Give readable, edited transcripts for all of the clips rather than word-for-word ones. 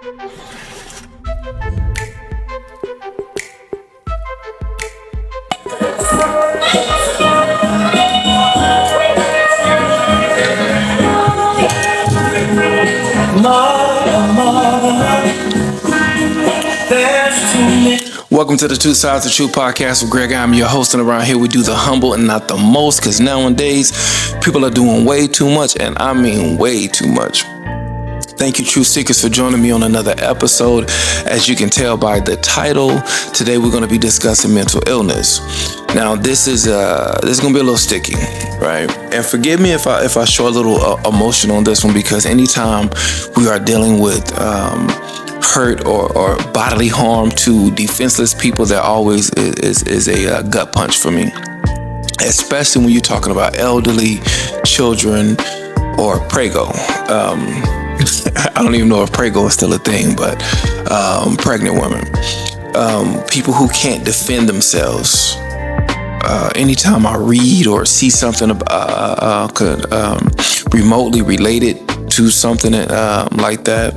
Welcome to the Two Sides of Truth podcast with Greg. I'm your host, and around here we do the humble and not the most, because nowadays people are doing way too much, and I mean way too much. Thank you, Truth Seekers, for joining me on another episode. As you can tell by the title, today we're going to be discussing mental illness. Now, this is going to be a little sticky, right? And forgive me if I show a little emotion on this one, because anytime we are dealing with hurt or bodily harm to defenseless people, that always is a gut punch for me, especially when you're talking about elderly, children, or prego. I don't even know if prego is still a thing, but pregnant women, people who can't defend themselves. Anytime I read or see something remotely related to something like that,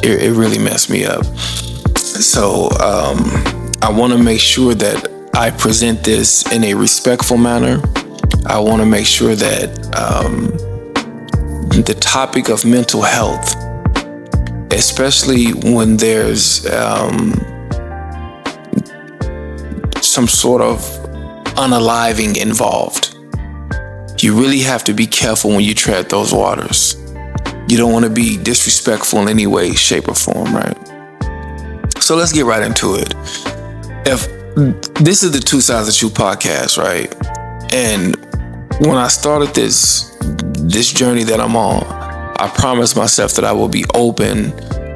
it really messed me up. So I want to make sure that I present this in a respectful manner. I want to make sure that the topic of mental health, especially when there's some sort of unaliving involved, you really have to be careful when you tread those waters. You don't want to be disrespectful in any way, shape, or form, right? So let's get right into it. If this is the Two Sides of Truth podcast, right? And when I started this journey that I'm on, I promised myself that I will be open,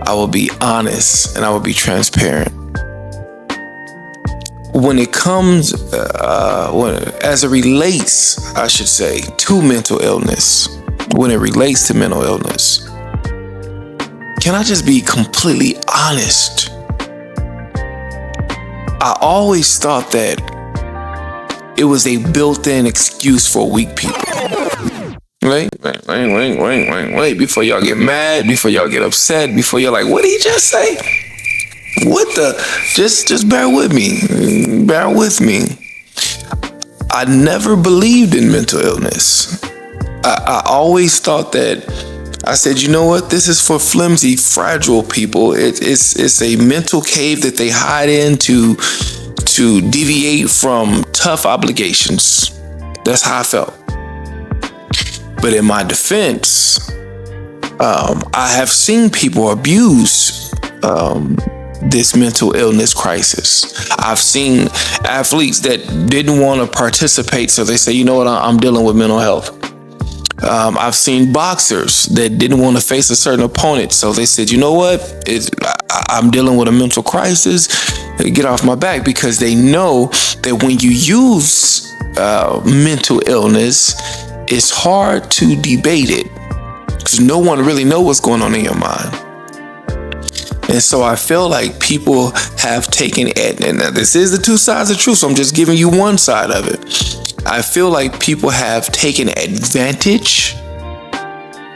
I will be honest, and I will be transparent. When it comes, as it relates, I should say, to mental illness, when it relates to mental illness, can I just be completely honest? I always thought that it was a built-in excuse for weak people. Wait, before y'all get mad, before y'all get upset, before you're like, what did he just say? What the? Just bear with me. Bear with me. I never believed in mental illness. I always thought that, I said, you know what? This is for flimsy, fragile people. It's a mental cave that they hide in to deviate from tough obligations. That's how I felt. But in my defense, I have seen people abuse this mental illness crisis. I've seen athletes that didn't want to participate, so they say, you know what, I'm dealing with mental health. I've seen boxers that didn't want to face a certain opponent, so they said, you know what, I'm dealing with a mental crisis, get off my back, because they know that when you use mental illness, it's hard to debate it, because no one really knows what's going on in your mind. And so I feel like people have taken it, and this is the two sides of truth, so I'm just giving you one side of it. I feel like people have taken advantage,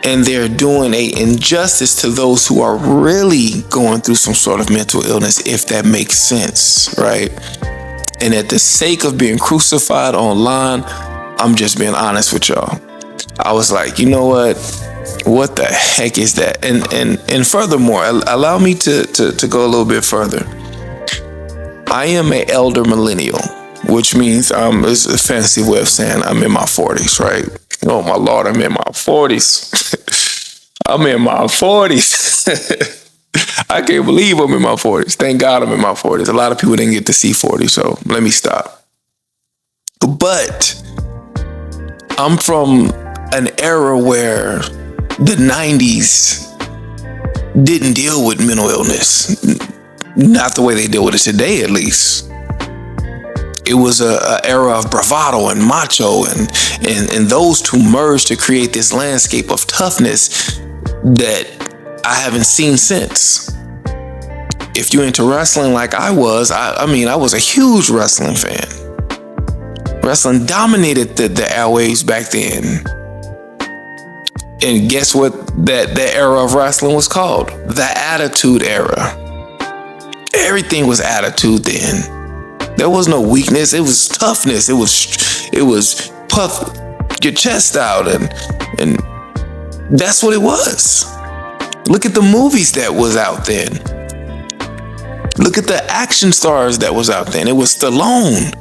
and they're doing an injustice to those who are really going through some sort of mental illness, if that makes sense, right? And at the sake of being crucified online, I'm just being honest with y'all. I was like, you know what the heck is that? And furthermore, allow me to go a little bit further. I am an elder millennial, which means it's a fancy way of saying I'm in my 40s, right? Oh my Lord, I'm in my 40s. I'm in my 40s. I can't believe I'm in my 40s. Thank God I'm in my 40s. A lot of people didn't get to see 40, so let me stop. But I'm from an era where the 90s didn't deal with mental illness. Not the way they deal with it today, at least. It was an era of bravado and macho, and those two merged to create this landscape of toughness that I haven't seen since. If you're into wrestling like I was, I was a huge wrestling fan. Wrestling dominated the airwaves back then. And guess what that era of wrestling was called? The Attitude Era. Everything was attitude then. There was no weakness. It was toughness. It was puff your chest out, and that's what it was. Look at the movies that was out then. Look at the action stars that was out then. It was Stallone.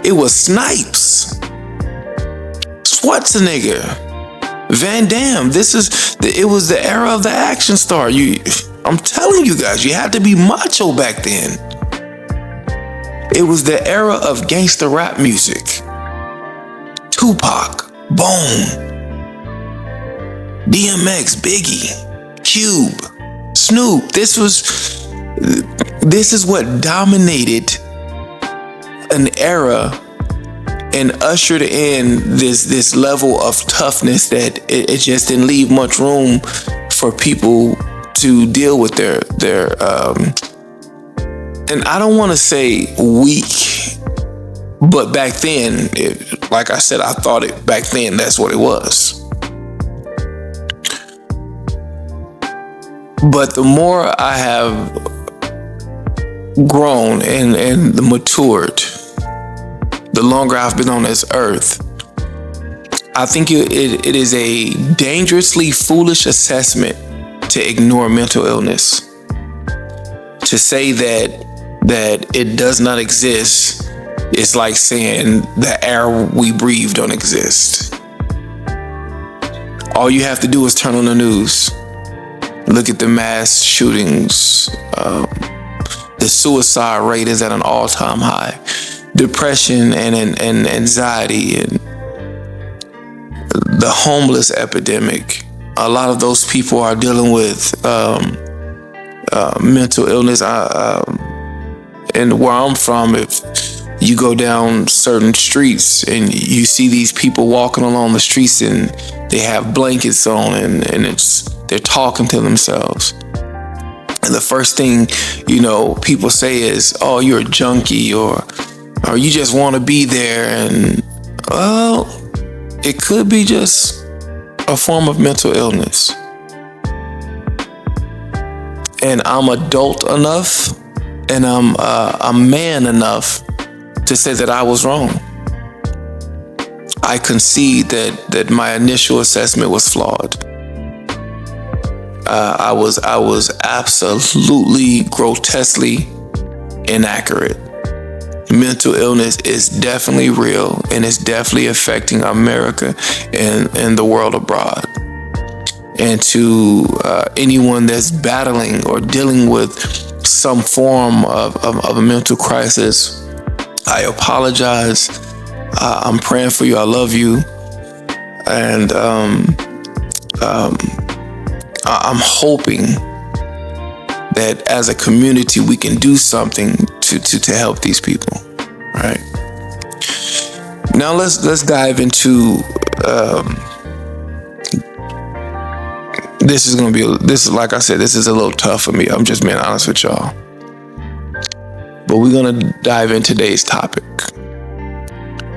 It was Snipes. Schwarzenegger. Van Damme. It was the era of the action star. I'm telling you guys, you had to be macho back then. It was the era of gangster rap music. Tupac, Bone, DMX, Biggie, Cube, Snoop. This is what dominated an era and ushered in this level of toughness that it just didn't leave much room for people to deal with their and I don't want to say weak, but back then, like I said, I thought it back then, that's what it was. But the more I have grown and matured, the longer I've been on this earth, I think it is a dangerously foolish assessment to ignore mental illness. To say that it does not exist is like saying the air we breathe don't exist. All you have to do is turn on the news. Look at the mass shootings. The suicide rate is at an all-time high. Depression and anxiety and the homeless epidemic. A lot of those people are dealing with mental illness. And where I'm from, if you go down certain streets and you see these people walking along the streets and they have blankets on and they're talking to themselves. And the first thing, people say is, oh, you're a junkie or you just want to be there. And, well, it could be just a form of mental illness. And I'm adult enough and I'm a man enough to say that I was wrong. I concede that my initial assessment was flawed. I was absolutely grotesquely inaccurate. Mental illness is definitely real and it's definitely affecting America and the world abroad. And to anyone that's battling or dealing with some form of a mental crisis, I apologize. I'm praying for you. I love you. And I'm hoping that as a community we can do something to help these people. All right. Now let's dive into this is like I said, this is a little tough for me. I'm just being honest with y'all. But we're gonna dive into today's topic,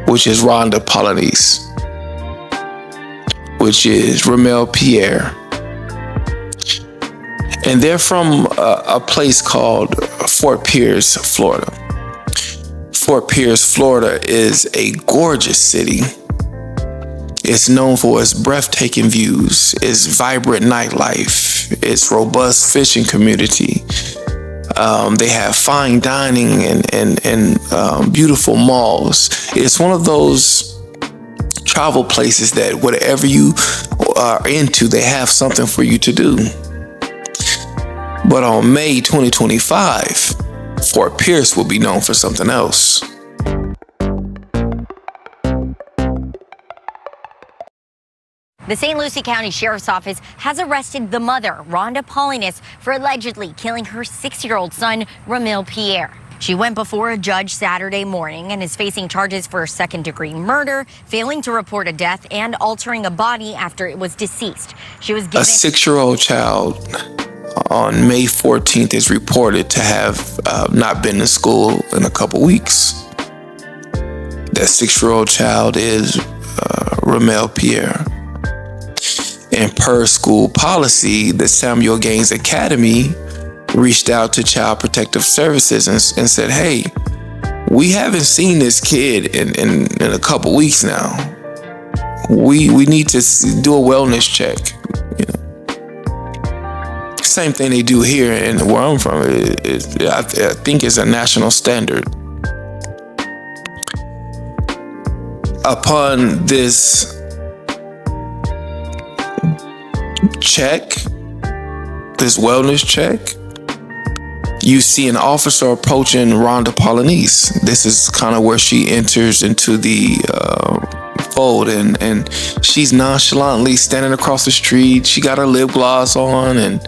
which is Rhonda Pollynise, which is Ramel Pierre. And they're from a place called Fort Pierce, Florida. Fort Pierce, Florida is a gorgeous city. It's known for its breathtaking views, its vibrant nightlife, its robust fishing community. They have fine dining and beautiful malls. It's one of those travel places that whatever you are into, they have something for you to do. But on May 2025, Fort Pierce will be known for something else. The St. Lucie County Sheriff's Office has arrested the mother, Rhonda Pollynise, for allegedly killing her 6-year-old son, Ramel Pierre. She went before a judge Saturday morning and is facing charges for second-degree murder, failing to report a death, and altering a body after it was deceased. She was given a 6-year-old child on May 14th is reported to have not been to school in a couple weeks. That 6-year-old child is Ramel Pierre. And per school policy, the Samuel Gaines Academy reached out to Child Protective Services and said, hey, we haven't seen this kid in a couple weeks now. We need to do a wellness check. You know? Same thing they do here and where I'm from. I think it's a national standard. Upon this check, this wellness check, you see an officer approaching Rhonda Pollynise. This is kind of where she enters into the fold, and she's nonchalantly standing across the street. She got her lip gloss on, and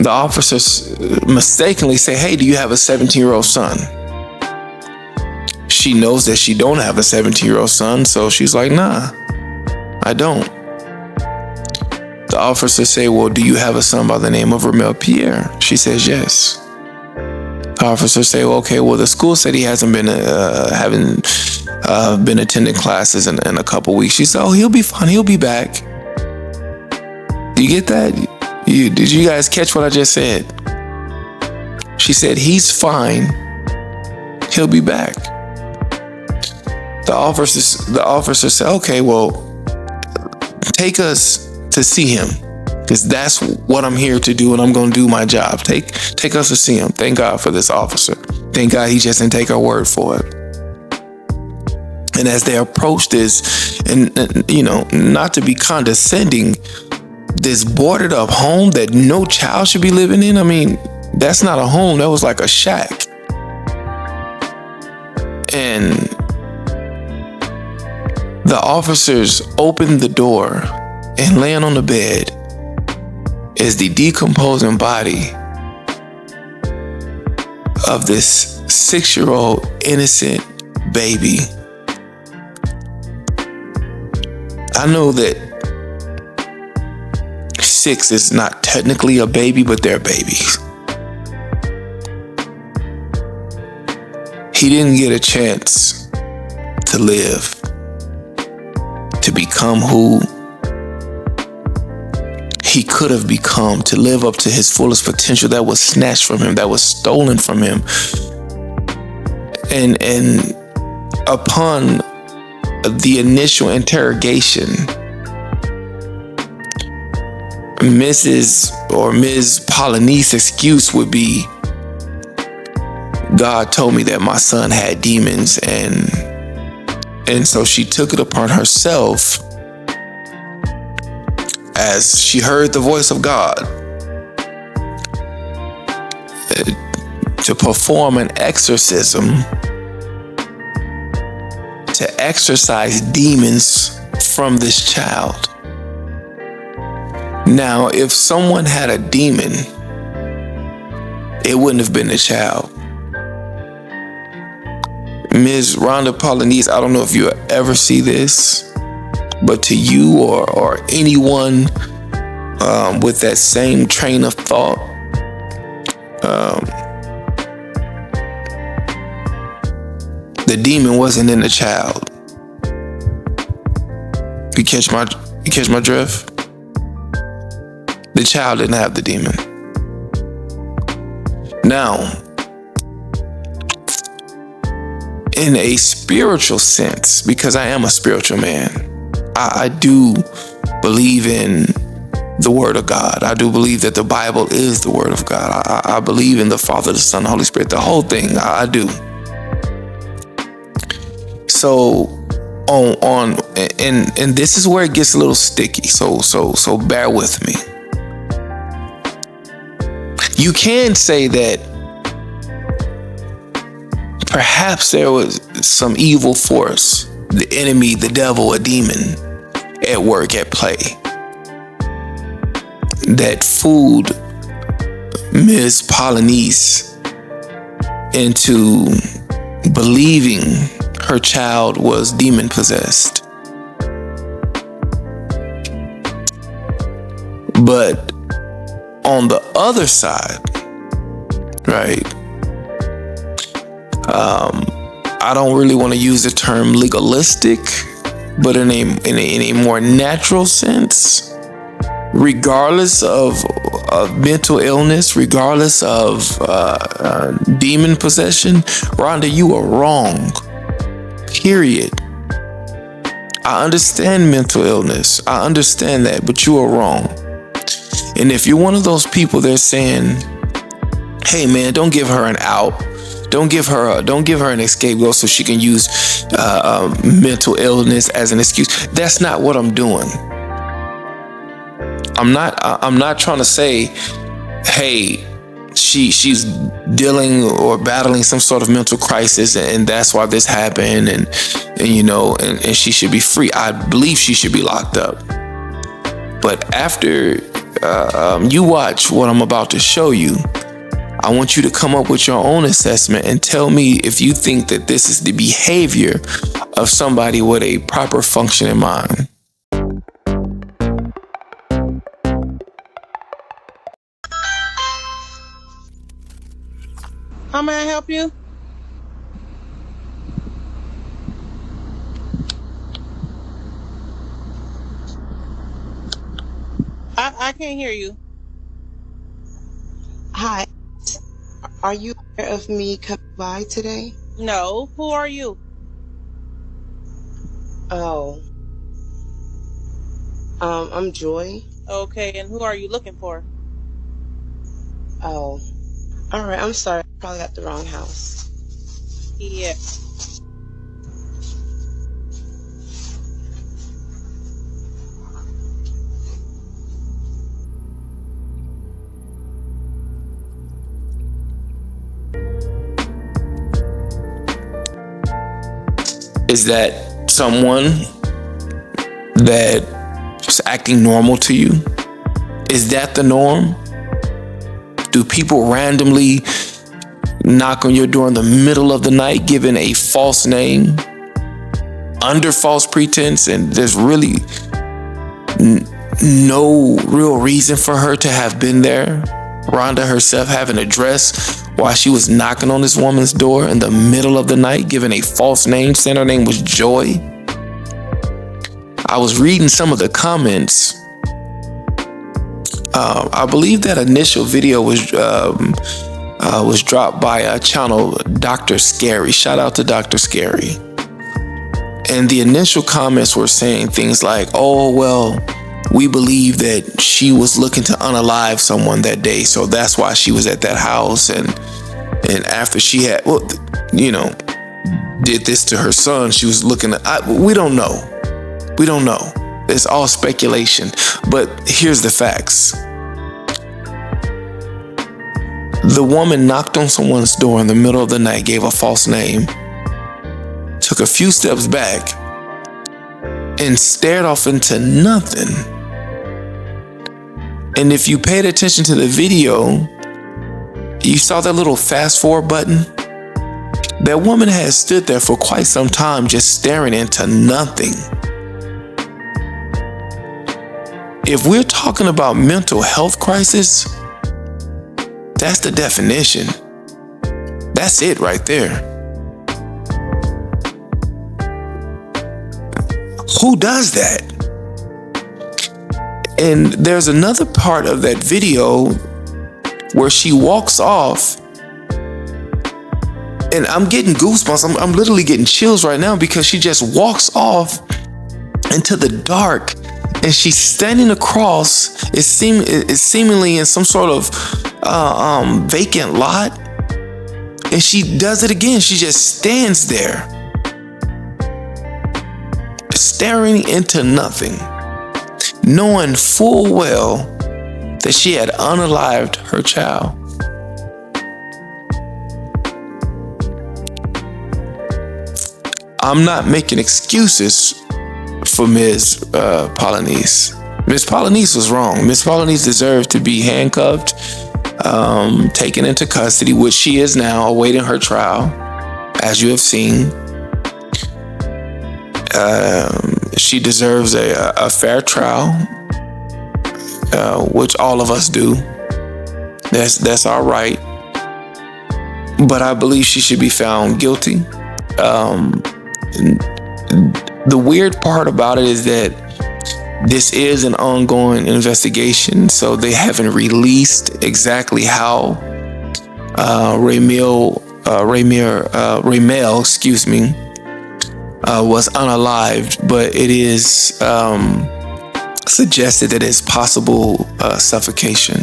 the officers mistakenly say, hey, do you have a 17-year-old son? She knows that she don't have a 17-year-old son, so she's like, nah, I don't. The officers say, well, do you have a son by the name of Ramel Pierre? She says, yes. The officers say, well, okay, well, the school said he hasn't been been attending classes in a couple weeks. She said, oh, he'll be fine. He'll be back. Do you get that? Did you guys catch what I just said? She said, he's fine. He'll be back. The officers said, okay, well, take us to see him, because that's what I'm here to do, and I'm going to do my job. Take us to see him. Thank God for this officer. Thank God he just didn't take our word for it. And as they approach this, and you know, not to be condescending, this boarded up home that no child should be living in. I mean, that's not a home. That was like a shack. And the officers opened the door, and laying on the bed is the decomposing body of this 6-year-old innocent baby. I know that 6 is not technically a baby, but they're babies. He didn't get a chance to live, to become who he could have become, to live up to his fullest potential that was snatched from him, that was stolen from him. And upon the initial interrogation, Ms. Pollynise excuse would be, God told me that my son had demons, and so she took it upon herself, as she heard the voice of God, to perform an exorcism, to exorcise demons from this child. Now, if someone had a demon, it wouldn't have been the child. Ms. Rhonda Pollynise, I don't know if you ever see this, but to you or anyone with that same train of thought, the demon wasn't in the child. You catch my drift? The child didn't have the demon. Now, in a spiritual sense, because I am a spiritual man, I do believe in the Word of God. I do believe that the Bible is the Word of God. I believe in the Father, the Son, the Holy Spirit, the whole thing. I do. So and this is where it gets a little sticky. So bear with me. You can say that perhaps there was some evil force, the enemy, the devil, a demon at work, at play, that fooled Ms. Pollynise into believing her child was demon possessed. But on the other side, right, I don't really want to use the term legalistic, but in a more natural sense, regardless of mental illness, regardless of demon possession, Rhonda, you are wrong. Period. I understand mental illness. I understand that, but you are wrong. And if you're one of those people that are saying, hey man, don't give her an out. Don't give her an escape goal so she can use mental illness as an excuse. That's not what I'm doing. I'm not trying to say, hey, she's dealing or battling some sort of mental crisis and that's why this happened and she should be free. I believe she should be locked up. But after you watch what I'm about to show you, I want you to come up with your own assessment and tell me if you think that this is the behavior of somebody with a proper functioning mind. How may I help you? I can't hear you. Hi. Are you aware of me coming by today? No. Who are you? Oh. I'm Joy. Okay, and who are you looking for? Oh. Alright, I'm sorry. I probably got the wrong house. Yeah. Is that someone that is acting normal to you? Is that the norm? Do people randomly knock on your door in the middle of the night giving a false name under false pretense, and there's really no real reason for her to have been there? Rhonda herself having a dress while she was knocking on this woman's door in the middle of the night, giving a false name, saying her name was Joy. I was reading some of the comments. I believe that initial video was dropped by a channel, Dr. Scary. Shout out to Dr. Scary. And the initial comments were saying things like, oh, well, we believe that she was looking to unalive someone that day, so that's why she was at that house. And after she had, did this to her son, she was looking at, we don't know. We don't know. It's all speculation. But here's the facts. The woman knocked on someone's door in the middle of the night, gave a false name, took a few steps back, and stared off into nothing. And if you paid attention to the video, you saw that little fast forward button. That woman has stood there for quite some time just staring into nothing. If we're talking about mental health crisis, that's the definition. That's it right there. Who does that? And there's another part of that video where she walks off, and I'm getting goosebumps. I'm literally getting chills right now because she just walks off into the dark, and she's standing across. It's seemingly in some sort of vacant lot, and she does it again. She just stands there, staring into nothing, knowing full well that she had unalived her child. I'm not making excuses for Ms. Pollynise. Ms. Pollynise was wrong. Ms. Pollynise deserved to be handcuffed, taken into custody, which she is now, awaiting her trial, as you have seen. She deserves a fair trial, which all of us do. That's our right. But I believe she should be found guilty. The weird part about it is that this is an ongoing investigation, so they haven't released exactly how Ramel, was unalived, but it is suggested that it's possible suffocation.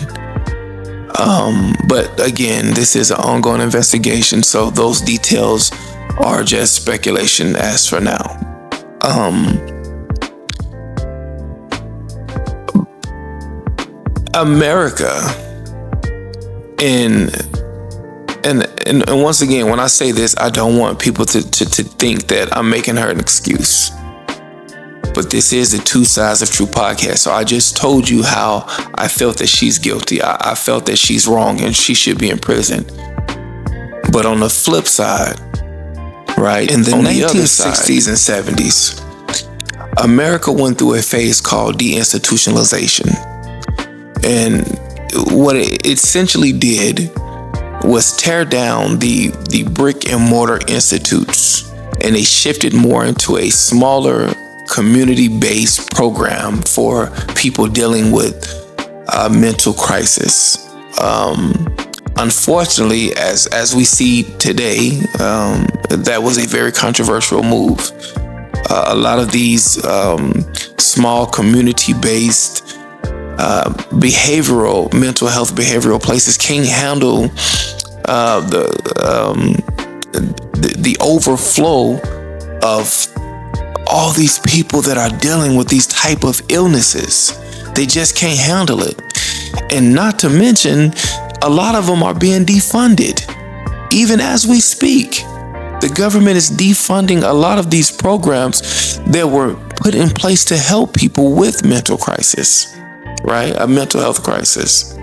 But again, this is an ongoing investigation, so those details are just speculation as for now. America, and once again, when I say this, I don't want people to think that I'm making her an excuse. But this is the Two Sides of True podcast. So I just told you how I felt that she's guilty. I felt that she's wrong and she should be in prison. But on the flip side, right, in the 1960s and 70s, America went through a phase called deinstitutionalization. And what it essentially did was tear down the brick and mortar institutes, and they shifted more into a smaller community-based program for people dealing with mental crisis. Unfortunately, as we see today, that was a very controversial move. A lot of these small community-based mental health behavioral places can't handle the overflow of all these people that are dealing with these type of illnesses. They just can't handle it. And not to mention, a lot of them are being defunded. Even as we speak, the government is defunding a lot of these programs that were put in place to help people with mental crisis, right? A mental health crisis.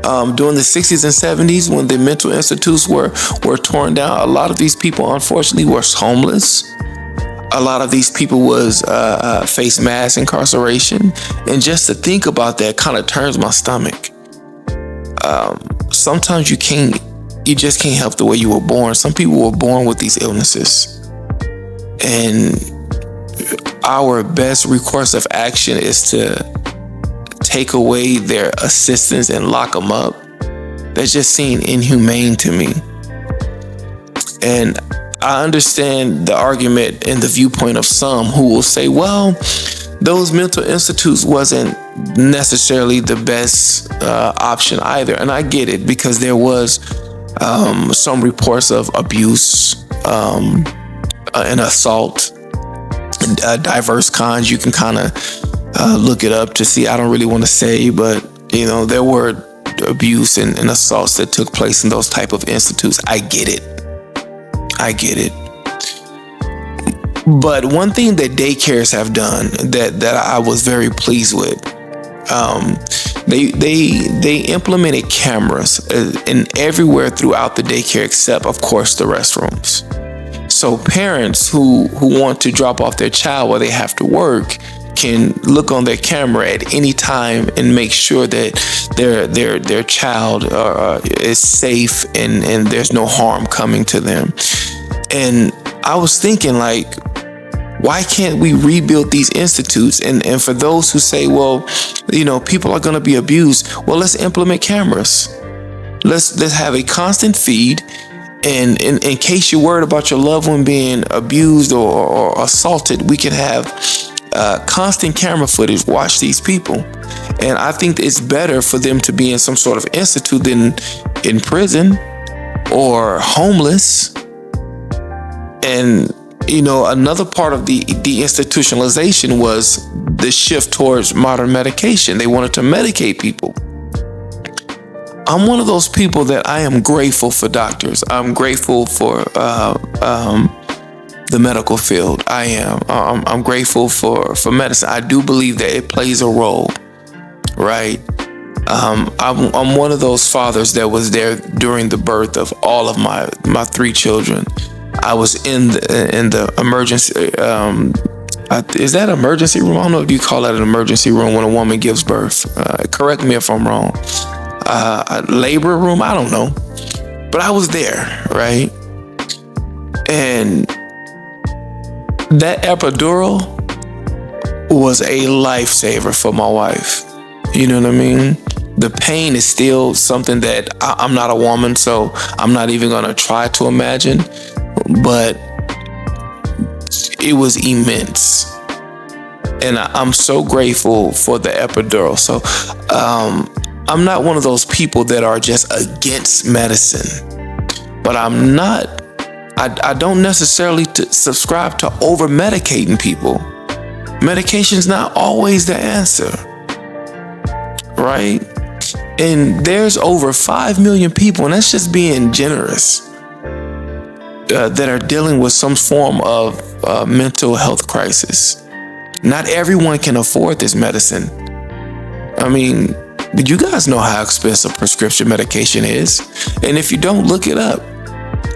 During the 60s and 70s, when the mental institutes were torn down, a lot of these people, unfortunately, were homeless. A lot of these people faced mass incarceration. And just to think about that kind of turns my stomach. Sometimes you just can't help the way you were born. Some people were born with these illnesses. And our best recourse of action is to take away their assistance and lock them up. That just seemed inhumane to me. And I understand the argument and the viewpoint of some who will say, well, those mental institutes wasn't necessarily the best option either. And I get it, because there was some reports of abuse and assault, diverse kinds. You can kind of look it up to see. I don't really want to say, but there were abuse and assaults that took place in those type of institutes. I get it. But one thing that daycares have done that I was very pleased with, they implemented cameras in everywhere throughout the daycare, except of course the restrooms. So parents who want to drop off their child while they have to work can look on their camera at any time and make sure that their child is safe and there's no harm coming to them. And I was thinking, like, why can't we rebuild these institutes? And for those who say, well, people are going to be abused, well, let's implement cameras. Let's have a constant feed. And in case you're worried about your loved one being abused or assaulted, we can have constant camera footage, watch these people. And I think it's better for them to be in some sort of institute than in prison or homeless. And, another part of the deinstitutionalization was the shift towards modern medication. They wanted to medicate people. I'm one of those people that I am grateful for doctors. I'm grateful for the medical field. I am. I'm grateful for medicine. I do believe that it plays a role, right? I'm one of those fathers that was there during the birth of all of my 3 children. I was in the emergency. Is that emergency room? I don't know if you call that an emergency room when a woman gives birth. Correct me if I'm wrong. Labor room, I don't know. But I was there, right? And that epidural was a lifesaver for my wife. You know what I mean? The pain is still something that I'm not a woman, so I'm not even gonna try to imagine, but it was immense. And I'm so grateful for the epidural. So I'm not one of those people that are just against medicine, but I don't necessarily subscribe to over medicating people. Medication's not always the answer, right? And there's over 5 million people, and that's just being generous, that are dealing with some form of mental health crisis. Not everyone can afford this medicine. I mean, you guys know how expensive prescription medication is. And if you don't, look it up.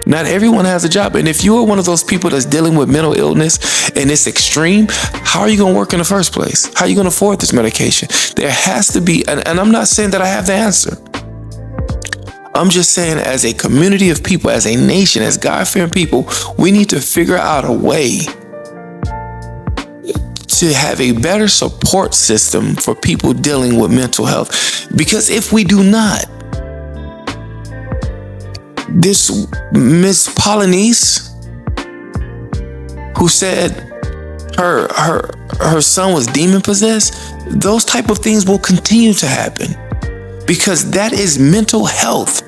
Not everyone has a job. And if you are one of those people that's dealing with mental illness and it's extreme, how are you going to work in the first place? How are you going to afford this medication? There has to be, and I'm not saying that I have the answer. I'm just saying, as a community of people, as a nation, as God-fearing people, we need to figure out a way to have a better support system for people dealing with mental health. Because if we do not, this Miss Pollynise, who said her son was demon possessed, those type of things will continue to happen, because that is mental health.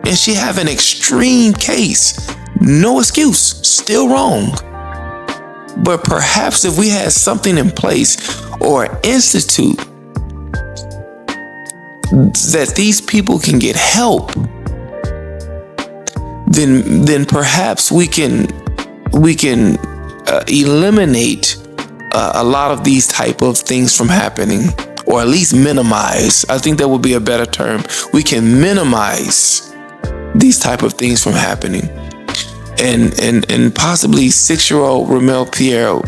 And she have an extreme case. No excuse, still wrong. But perhaps if we had something in place or an institute that these people can get help, then perhaps we can eliminate a lot of these type of things from happening, or at least minimize. I think that would be a better term. We can minimize these type of things from happening. And possibly 6-year-old Ramel Pierre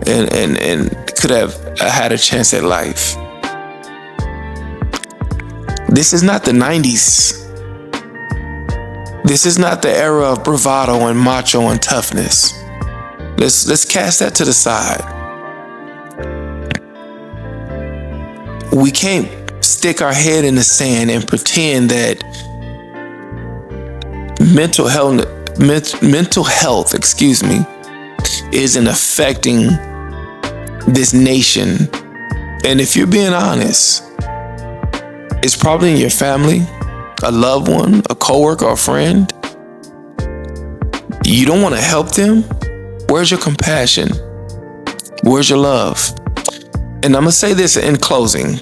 and could have had a chance at life. This is not the 90s. This is not the era of bravado and macho and toughness. Let's cast that to the side. We can't stick our head in the sand and pretend that mental health, isn't affecting this nation. And if you're being honest, it's probably in your family, a loved one, a coworker, a friend. You don't want to help them. Where's your compassion? Where's your love? And I'm gonna say this in closing.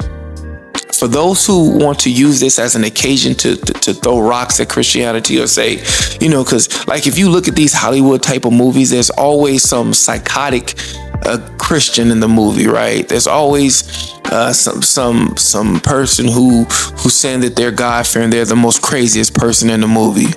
For those who want to use this as an occasion to throw rocks at Christianity, or say, because like if you look at these Hollywood type of movies, there's always some psychotic Christian in the movie, right? There's always some person who's saying that they're God-fearing, they're the most craziest person in the movie.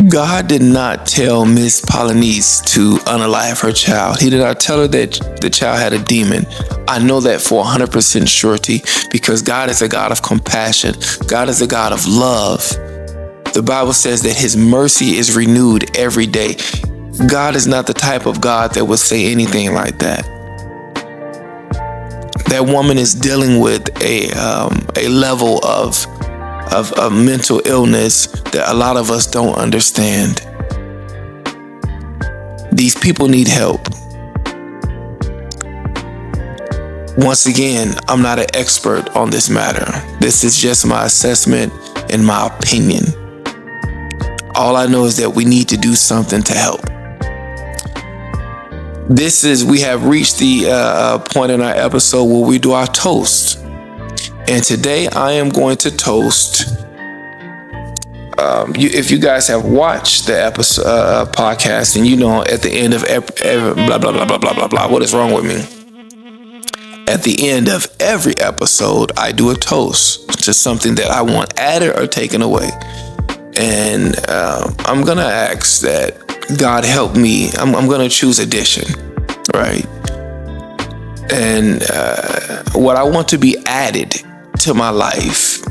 God did not tell Miss Pollynise to unalive her child. He did not tell her that the child had a demon. I know that for 100% surety, because God is a God of compassion. God is a God of love. The Bible says that his mercy is renewed every day. God is not the type of God that would say anything like that. That woman is dealing with a level of mental illness that a lot of us don't understand. These people need help. Once again, I'm not an expert on this matter. This is just my assessment and my opinion. All I know is that we need to do something to help. We have reached the point in our episode where we do our toast. And today I am going to toast. If you guys have watched the episode podcast, and at the end of every blah blah blah blah blah blah blah, what is wrong with me? At the end of every episode, I do a toast to something that I want added or taken away. And I'm gonna ask that God help me. I'm gonna choose addition, right? And what I want to be added to my life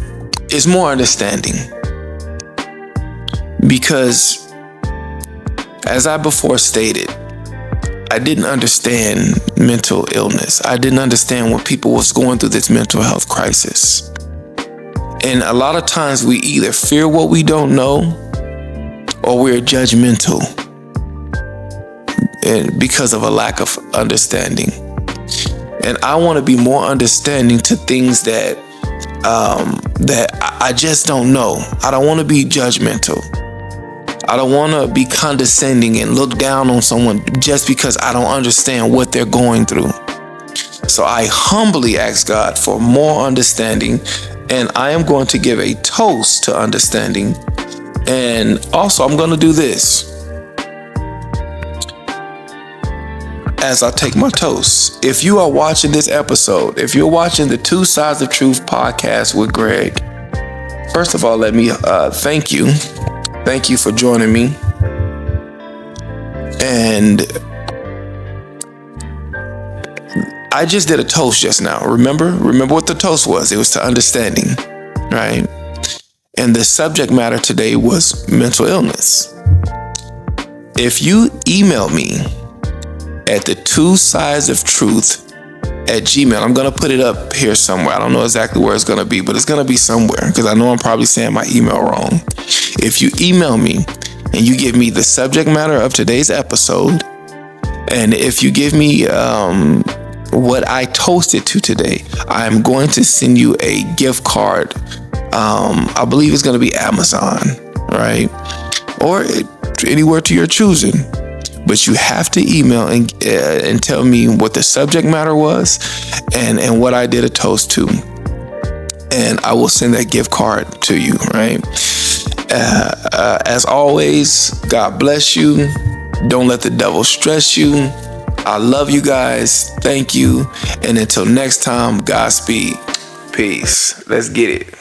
is more understanding. Because As I before stated, I didn't understand mental illness. I didn't understand when people was going through this mental health crisis. And a lot of times we either fear what we don't know or we're judgmental, and because of a lack of understanding. And I want to be more understanding to things that I just don't know. I don't want to be judgmental. I don't want to be condescending and look down on someone just because I don't understand what they're going through. So I humbly ask God for more understanding, and I am going to give a toast to understanding. And also I'm going to do this as I take my toast. If you are watching this episode, if you're watching the Two Sides of Truth podcast with Greg, first of all, let me thank you. Thank you for joining me. And I just did a toast just now. Remember what the toast was? It was to understanding, right? And the subject matter today was mental illness. If you email me at the Two Sides of Truth at Gmail, I'm going to put it up here somewhere. I don't know exactly where it's going to be, but it's going to be somewhere because I know I'm probably saying my email wrong. If you email me and you give me the subject matter of today's episode, and if you give me what I toasted to today, I'm going to send you a gift card. I believe it's going to be Amazon, right? Or anywhere to your choosing. But you have to email and tell me what the subject matter was and what I did a toast to. And I will send that gift card to you, right? As always, God bless you. Don't let the devil stress you. I love you guys. Thank you. And until next time, Godspeed. Peace. Let's get it.